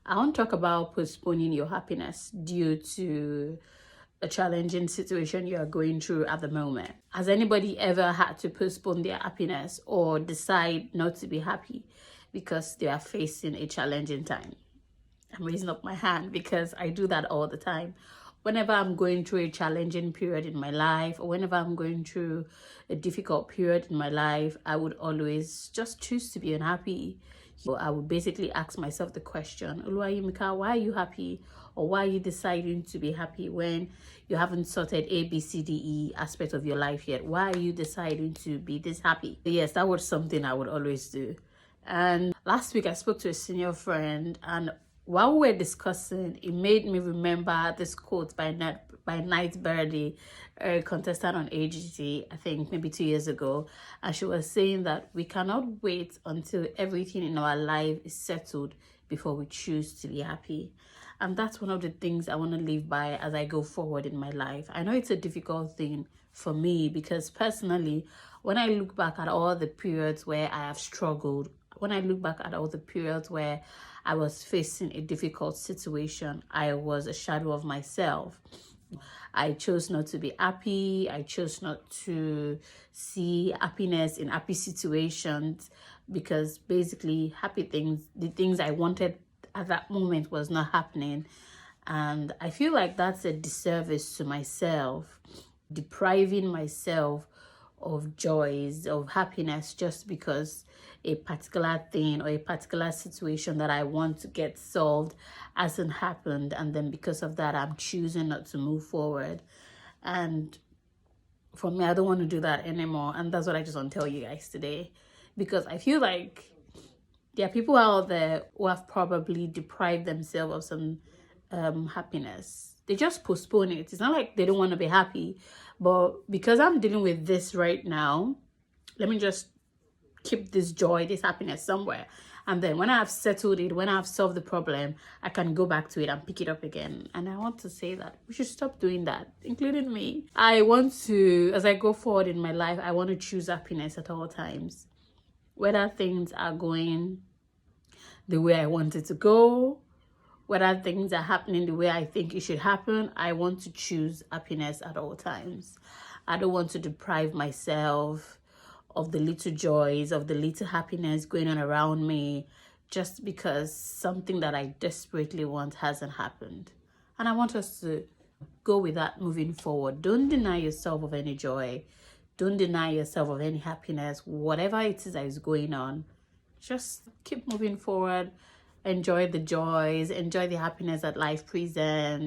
I want to talk about postponing your happiness due to a challenging situation you are going through at the moment. Has anybody ever had to postpone their happiness or decide not to be happy because they are facing a challenging time? I'm raising up my hand because I do that all the time. Whenever I'm going through a challenging period in my life, or whenever I'm going through a difficult period in my life, I would always just choose to be unhappy. So I would basically ask myself the question, Oluwayimika, why are you happy? Or why are you deciding to be happy when you haven't sorted A, B, C, D, E aspect of your life yet? Why are you deciding to be this happy? Yes, that was something I would always do. And last week I spoke to a senior friend, and while we were discussing, it made me remember this quote by Night Birdie, a contestant on AGT, I think maybe 2 years ago. And she was saying that we cannot wait until everything in our life is settled before we choose to be happy. And that's one of the things I want to live by as I go forward in my life. I know it's a difficult thing for me because personally, when I look back at all the periods where I have struggled, when I look back at all the periods where I was facing a difficult situation, I was a shadow of myself. I chose not to be happy. I chose not to see happiness in happy situations because basically happy things, the things I wanted at that moment was not happening. And I feel like that's a disservice to myself, depriving myself of joys, of happiness, just because a particular thing or a particular situation that I want to get solved hasn't happened. And then because of that, I'm choosing not to move forward. And for me, I don't want to do that anymore. And that's what I just want to tell you guys today. Because I feel like there are people out there who have probably deprived themselves of some happiness. They just postpone it. It's not like they don't want to be happy, but because I'm dealing with this right now, let me just keep this joy, this happiness somewhere. And then when I've settled it, when I've solved the problem, I can go back to it and pick it up again. And I want to say that we should stop doing that, including me. I want to, as I go forward in my life, I want to choose happiness at all times. Whether things are going the way I want it to go, whether things are happening the way I think it should happen, I want to choose happiness at all times. I don't want to deprive myself of the little joys, of the little happiness going on around me just because something that I desperately want hasn't happened. And I want us to go with that moving forward. Don't deny yourself of any joy. Don't deny yourself of any happiness. Whatever it is that is going on, just keep moving forward. Enjoy the joys, enjoy the happiness that life presents.